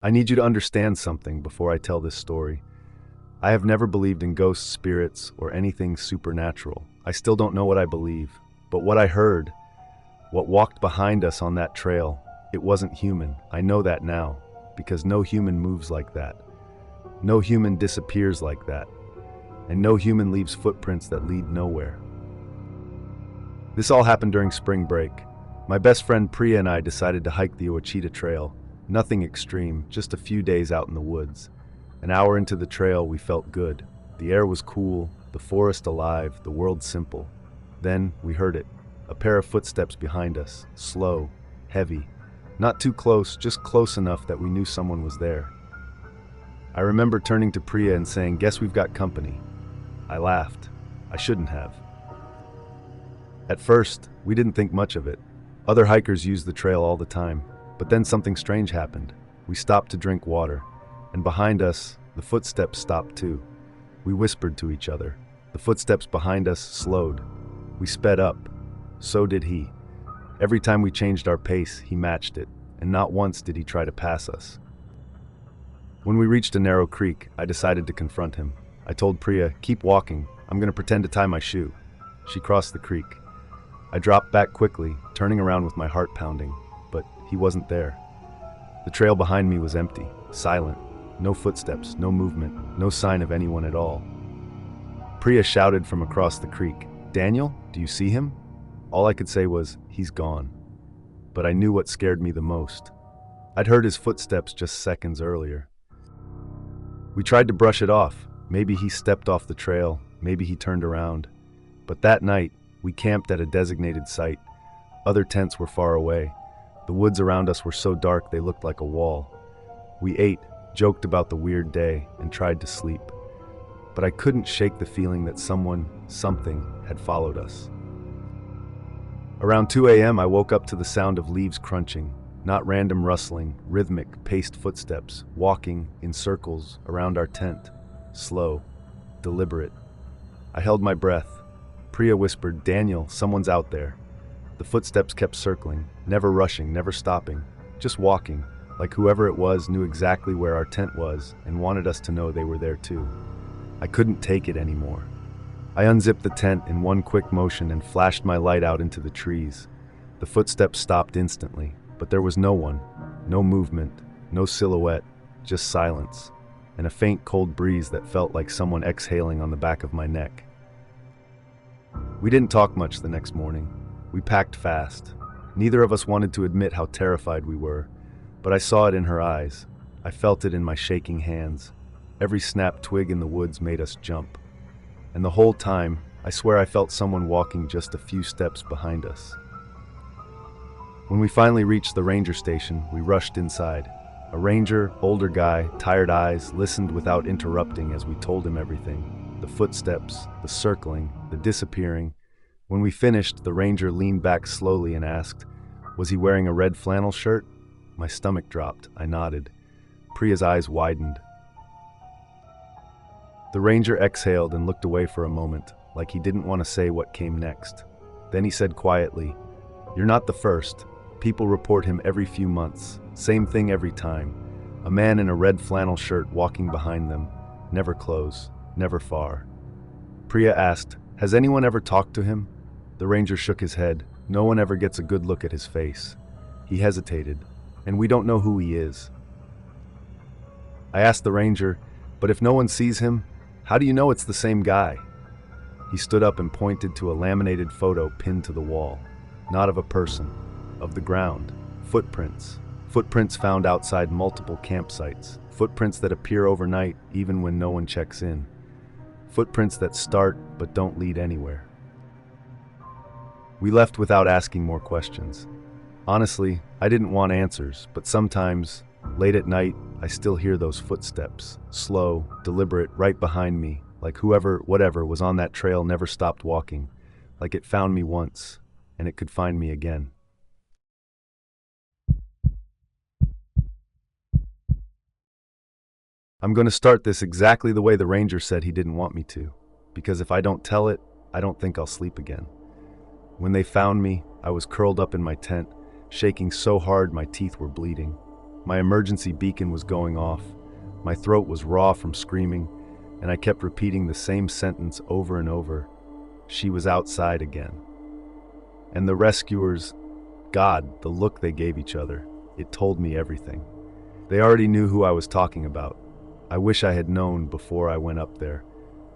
I need you to understand something before I tell this story. I have never believed in ghosts, spirits, or anything supernatural. I still don't know what I believe, but what I heard, what walked behind us on that trail, it wasn't human. I know that now, because no human moves like that. No human disappears like that. And no human leaves footprints that lead nowhere. This all happened during spring break. My best friend Priya and I decided to hike the Ouachita Trail. Nothing extreme, just a few days out in the woods. An hour into the trail, we felt good. The air was cool, the forest alive, the world simple. Then we heard it, a pair of footsteps behind us, slow, heavy. Not too close, just close enough that we knew someone was there. I remember turning to Priya and saying, "Guess we've got company." I laughed. I shouldn't have. At first, we didn't think much of it. Other hikers use the trail all the time. But then something strange happened. We stopped to drink water, and behind us, the footsteps stopped too. We whispered to each other. The footsteps behind us slowed. We sped up. So did he. Every time we changed our pace, he matched it, and not once did he try to pass us. When we reached a narrow creek, I decided to confront him. I told Priya, "Keep walking. I'm going to pretend to tie my shoe." She crossed the creek. I dropped back quickly, turning around with my heart pounding, but he wasn't there. The trail behind me was empty, silent. No footsteps, no movement, no sign of anyone at all. Priya shouted from across the creek, "Daniel, do you see him?" All I could say was, "He's gone." But I knew what scared me the most. I'd heard his footsteps just seconds earlier. We tried to brush it off. Maybe he stepped off the trail, maybe he turned around. But that night, we camped at a designated site. Other tents were far away. The woods around us were so dark they looked like a wall. We ate, joked about the weird day, and tried to sleep. But I couldn't shake the feeling that something had followed us. Around 2 a.m., I woke up to the sound of leaves crunching, not random rustling, rhythmic, paced footsteps, walking in circles around our tent. Slow, deliberate. I held my breath. Priya whispered, "Daniel, someone's out there." The footsteps kept circling, never rushing, never stopping, just walking, like whoever it was knew exactly where our tent was and wanted us to know they were there too. I couldn't take it anymore. I unzipped the tent in one quick motion and flashed my light out into the trees. The footsteps stopped instantly, but there was no one, no movement, no silhouette, just silence, and a faint cold breeze that felt like someone exhaling on the back of my neck. We didn't talk much the next morning. We packed fast. Neither of us wanted to admit how terrified we were, but I saw it in her eyes. I felt it in my shaking hands. Every snapped twig in the woods made us jump. And the whole time, I swear I felt someone walking just a few steps behind us. When we finally reached the ranger station, we rushed inside. A ranger, older guy, tired eyes, listened without interrupting as we told him everything. The footsteps, the circling, the disappearing. When we finished, the ranger leaned back slowly and asked, "Was he wearing a red flannel shirt?" My stomach dropped. I nodded. Priya's eyes widened. The ranger exhaled and looked away for a moment, like he didn't want to say what came next. Then he said quietly, "You're not the first. People report him every few months. Same thing every time. A man in a red flannel shirt walking behind them. Never close, never far." Priya asked, "Has anyone ever talked to him?" The ranger shook his head. "No one ever gets a good look at his face." He hesitated, "And we don't know who he is." I asked the ranger, "But if no one sees him, how do you know it's the same guy?" He stood up and pointed to a laminated photo pinned to the wall. Not of a person, of the ground. Footprints. Footprints found outside multiple campsites. Footprints that appear overnight even when no one checks in. Footprints that start but don't lead anywhere. We left without asking more questions. Honestly, I didn't want answers, but sometimes, late at night, I still hear those footsteps, slow, deliberate, right behind me, like whatever was on that trail never stopped walking, like it found me once, and it could find me again. I'm going to start this exactly the way the ranger said he didn't want me to, because if I don't tell it, I don't think I'll sleep again. When they found me, I was curled up in my tent, shaking so hard my teeth were bleeding. My emergency beacon was going off. My throat was raw from screaming, and I kept repeating the same sentence over and over. She was outside again. And the rescuers, God, the look they gave each other, it told me everything. They already knew who I was talking about. I wish I had known before I went up there,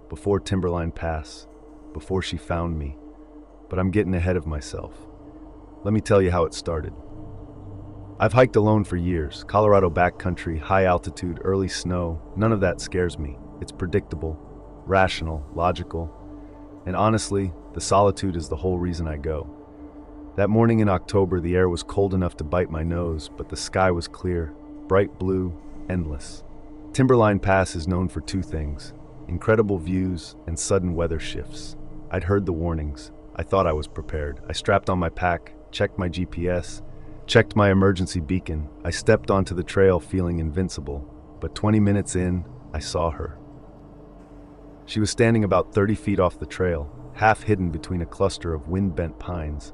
before Timberline Pass, before she found me. But I'm getting ahead of myself. Let me tell you how it started. I've hiked alone for years. Colorado backcountry, high altitude, early snow. None of that scares me. It's predictable, rational, logical. And honestly, the solitude is the whole reason I go. That morning in October, the air was cold enough to bite my nose, but the sky was clear, bright blue, endless. Timberline Pass is known for two things: incredible views and sudden weather shifts. I'd heard the warnings. I thought I was prepared. I strapped on my pack, checked my GPS, checked my emergency beacon. I stepped onto the trail feeling invincible, but 20 minutes in, I saw her. She was standing about 30 feet off the trail, half hidden between a cluster of wind-bent pines.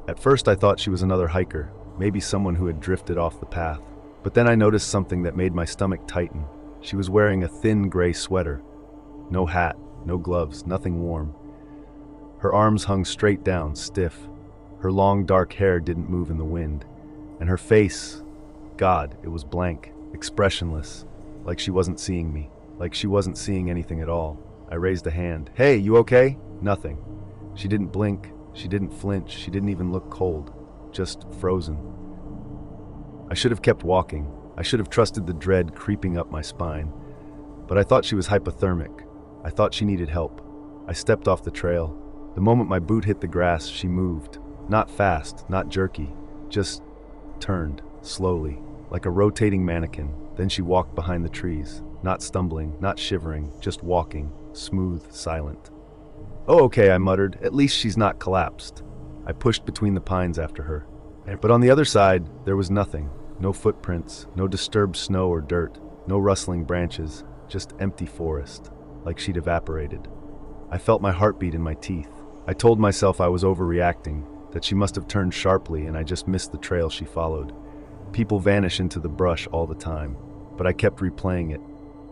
At first I thought she was another hiker, maybe someone who had drifted off the path. But then I noticed something that made my stomach tighten. She was wearing a thin gray sweater. No hat, no gloves, nothing warm. Her arms hung straight down, stiff. Her long dark hair didn't move in the wind. And her face, God, it was blank, expressionless, like she wasn't seeing me, like she wasn't seeing anything at all. I raised a hand. "Hey, you okay?" Nothing. She didn't blink. She didn't flinch, she didn't even look cold, just frozen. I should have kept walking. I should have trusted the dread creeping up my spine. But I thought she was hypothermic. I thought she needed help. I stepped off the trail. The moment my boot hit the grass, she moved. Not fast, not jerky, just turned, slowly, like a rotating mannequin. Then she walked behind the trees, not stumbling, not shivering, just walking, smooth, silent. "Oh, okay," I muttered. "At least she's not collapsed." I pushed between the pines after her. But on the other side, there was nothing. No footprints, no disturbed snow or dirt, no rustling branches, just empty forest, like she'd evaporated. I felt my heartbeat in my teeth. I told myself I was overreacting, that she must have turned sharply and I just missed the trail she followed. People vanish into the brush all the time, but I kept replaying it.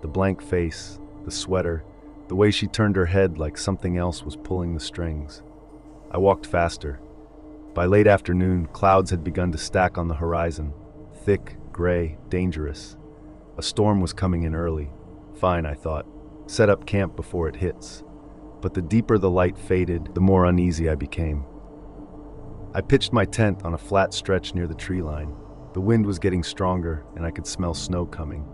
The blank face, the sweater, the way she turned her head like something else was pulling the strings. I walked faster. By late afternoon, clouds had begun to stack on the horizon. Thick, gray, dangerous. A storm was coming in early. Fine, I thought. Set up camp before it hits. But the deeper the light faded, the more uneasy I became. I pitched my tent on a flat stretch near the tree line. The wind was getting stronger, and I could smell snow coming.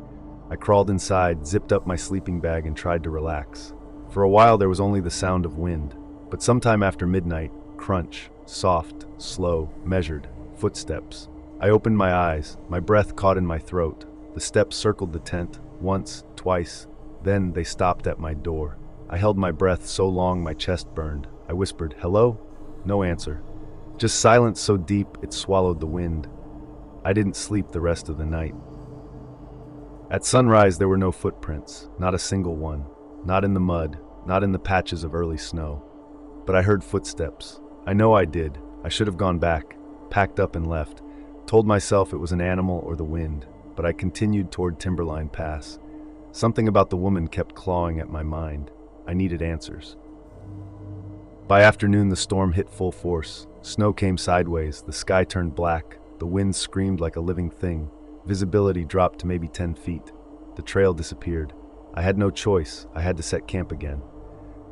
I crawled inside, zipped up my sleeping bag, and tried to relax. For a while there was only the sound of wind, but sometime after midnight, crunch, soft, slow, measured, footsteps. I opened my eyes, my breath caught in my throat. The steps circled the tent, once, twice, then they stopped at my door. I held my breath so long my chest burned. I whispered, "Hello?" No answer. Just silence so deep it swallowed the wind. I didn't sleep the rest of the night. At sunrise there were no footprints, not a single one. Not in the mud, not in the patches of early snow. But I heard footsteps. I know I did. I should have gone back, packed up and left. Told myself it was an animal or the wind, but I continued toward Timberline Pass. Something about the woman kept clawing at my mind. I needed answers. By afternoon the storm hit full force. Snow came sideways, the sky turned black, the wind screamed like a living thing. Visibility dropped to maybe 10 feet. The trail disappeared. I had no choice. I had to set camp again.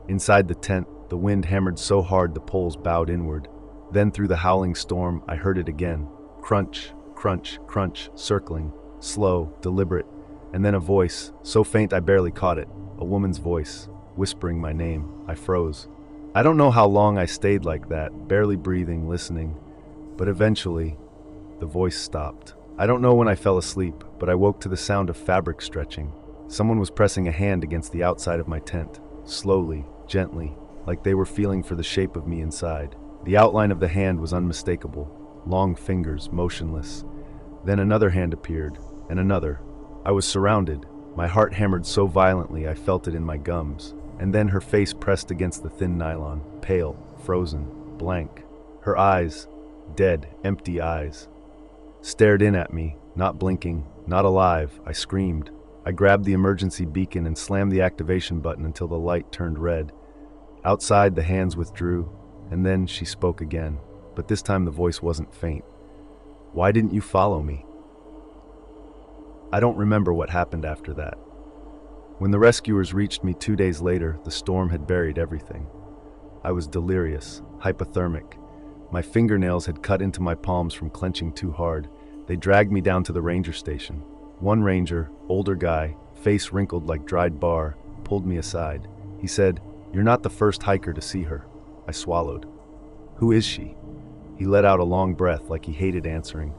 Inside the tent, the wind hammered so hard the poles bowed inward. Then through the howling storm, I heard it again. Crunch, crunch, crunch, circling, slow, deliberate, and then a voice, so faint I barely caught it, a woman's voice, whispering my name. I froze. I don't know how long I stayed like that, barely breathing, listening, but eventually, the voice stopped. I don't know when I fell asleep, but I woke to the sound of fabric stretching. Someone was pressing a hand against the outside of my tent, slowly, gently, like they were feeling for the shape of me inside. The outline of the hand was unmistakable, long fingers, motionless. Then another hand appeared, and another. I was surrounded. My heart hammered so violently I felt it in my gums. And then her face pressed against the thin nylon, pale, frozen, blank. Her eyes, dead, empty eyes. stared in at me, not blinking, not alive. I screamed. I grabbed the emergency beacon and slammed the activation button until the light turned red. Outside, the hands withdrew, and then she spoke again, but this time the voice wasn't faint. "Why didn't you follow me?" I don't remember what happened after that. When the rescuers reached me 2 days later, the storm had buried everything. I was delirious, hypothermic. My fingernails had cut into my palms from clenching too hard. They dragged me down to the ranger station. One ranger, older guy, face wrinkled like dried bar, pulled me aside. He said, "You're not the first hiker to see her." I swallowed. "Who is she?" He let out a long breath like he hated answering.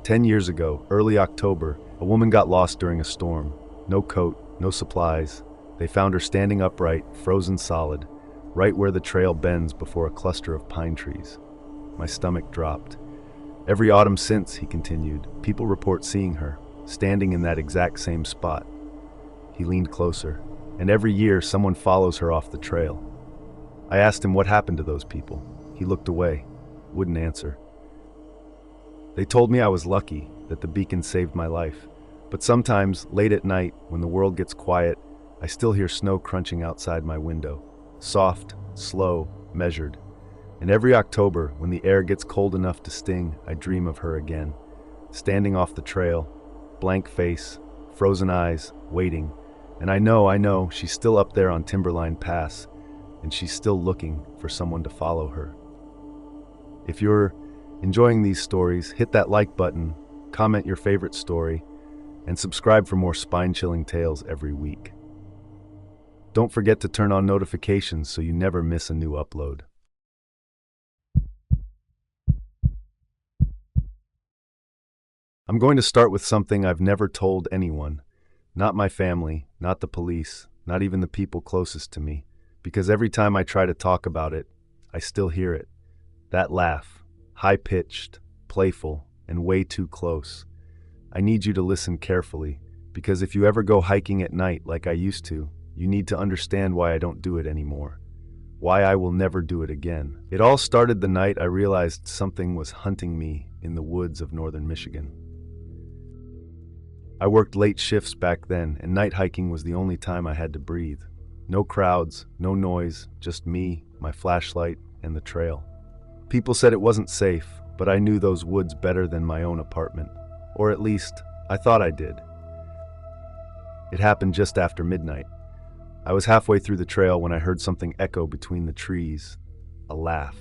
10 years ago, early October, a woman got lost during a storm. No coat, no supplies. They found her standing upright, frozen solid, right where the trail bends before a cluster of pine trees. My stomach dropped. Every autumn since, he continued, people report seeing her, standing in that exact same spot. He leaned closer. And every year, someone follows her off the trail. I asked him what happened to those people. He looked away, wouldn't answer. They told me I was lucky, that the beacon saved my life. But sometimes, late at night, when the world gets quiet, I still hear snow crunching outside my window. Soft, slow, measured. And every October, when the air gets cold enough to sting, I dream of her again. Standing off the trail, blank face, frozen eyes, waiting. And I know, she's still up there on Timberline Pass, and she's still looking for someone to follow her. If you're enjoying these stories, hit that like button, comment your favorite story, and subscribe for more spine-chilling tales every week. Don't forget to turn on notifications so you never miss a new upload. I'm going to start with something I've never told anyone. Not my family, not the police, not even the people closest to me. Because every time I try to talk about it, I still hear it. That laugh, high-pitched, playful, and way too close. I need you to listen carefully, because if you ever go hiking at night like I used to, you need to understand why I don't do it anymore. Why I will never do it again. It all started the night I realized something was hunting me in the woods of northern Michigan. I worked late shifts back then, and night hiking was the only time I had to breathe. No crowds, no noise, just me, my flashlight, and the trail. People said it wasn't safe, but I knew those woods better than my own apartment. Or at least, I thought I did. It happened just after midnight. I was halfway through the trail when I heard something echo between the trees. A laugh.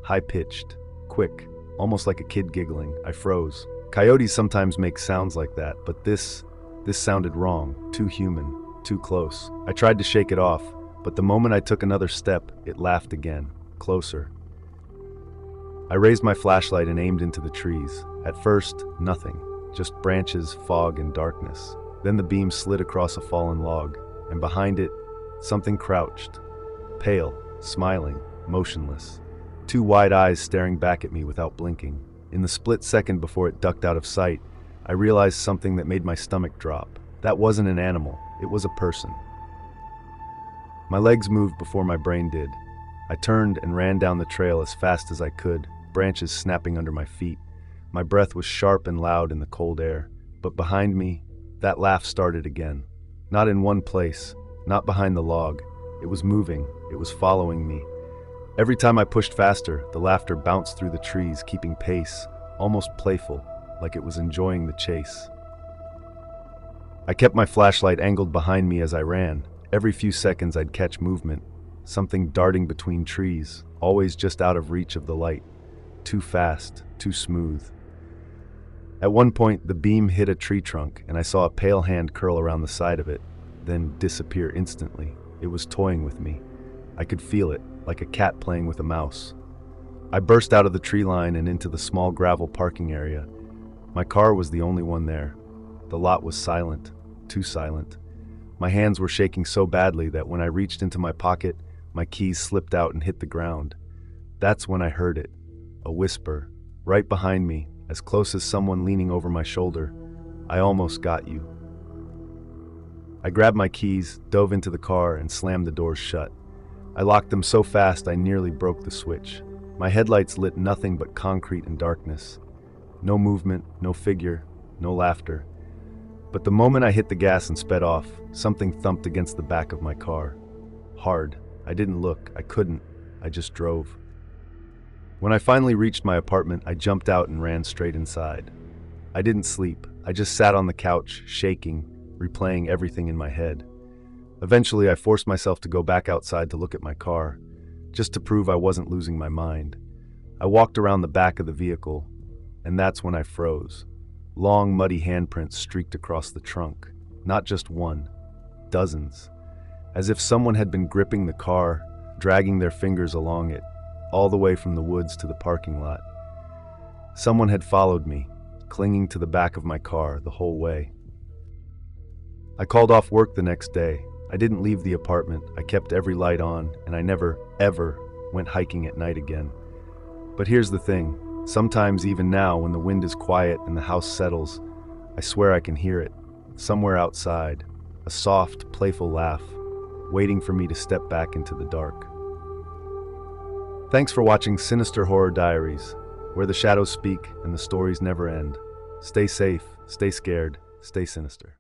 High-pitched, quick, almost like a kid giggling. I froze. Coyotes sometimes make sounds like that, but this sounded wrong, too human, too close. I tried to shake it off, but the moment I took another step, it laughed again, closer. I raised my flashlight and aimed into the trees. At first, nothing, just branches, fog, and darkness. Then the beam slid across a fallen log, and behind it, something crouched, pale, smiling, motionless. Two wide eyes staring back at me without blinking. In the split second before it ducked out of sight, I realized something that made my stomach drop. That wasn't an animal, it was a person. My legs moved before my brain did. I turned and ran down the trail as fast as I could, branches snapping under my feet. My breath was sharp and loud in the cold air, but behind me, that laugh started again. Not in one place, not behind the log. It was moving, it was following me. Every time I pushed faster, the laughter bounced through the trees, keeping pace, almost playful, like it was enjoying the chase. I kept my flashlight angled behind me as I ran. Every few seconds I'd catch movement, something darting between trees, always just out of reach of the light. Too fast, too smooth. At one point, the beam hit a tree trunk, and I saw a pale hand curl around the side of it, then disappear instantly. It was toying with me. I could feel it, like a cat playing with a mouse. I burst out of the tree line and into the small gravel parking area. My car was the only one there. The lot was silent, too silent. My hands were shaking so badly that when I reached into my pocket, my keys slipped out and hit the ground. That's when I heard it, a whisper, right behind me, as close as someone leaning over my shoulder. "I almost got you." I grabbed my keys, dove into the car, and slammed the doors shut. I locked them so fast I nearly broke the switch. My headlights lit nothing but concrete and darkness. No movement, no figure, no laughter. But the moment I hit the gas and sped off, something thumped against the back of my car. Hard. I didn't look. I couldn't. I just drove. When I finally reached my apartment, I jumped out and ran straight inside. I didn't sleep. I just sat on the couch, shaking, replaying everything in my head. Eventually, I forced myself to go back outside to look at my car, just to prove I wasn't losing my mind. I walked around the back of the vehicle, and that's when I froze. Long, muddy handprints streaked across the trunk. Not just one, dozens. As if someone had been gripping the car, dragging their fingers along it, all the way from the woods to the parking lot. Someone had followed me, clinging to the back of my car the whole way. I called off work the next day. I didn't leave the apartment. I kept every light on, and I never, ever went hiking at night again. But here's the thing. Sometimes, even now, when the wind is quiet and the house settles, I swear I can hear it, somewhere outside, a soft, playful laugh, waiting for me to step back into the dark. Thanks for watching Sinister Horror Diaries, where the shadows speak and the stories never end. Stay safe, stay scared, stay sinister.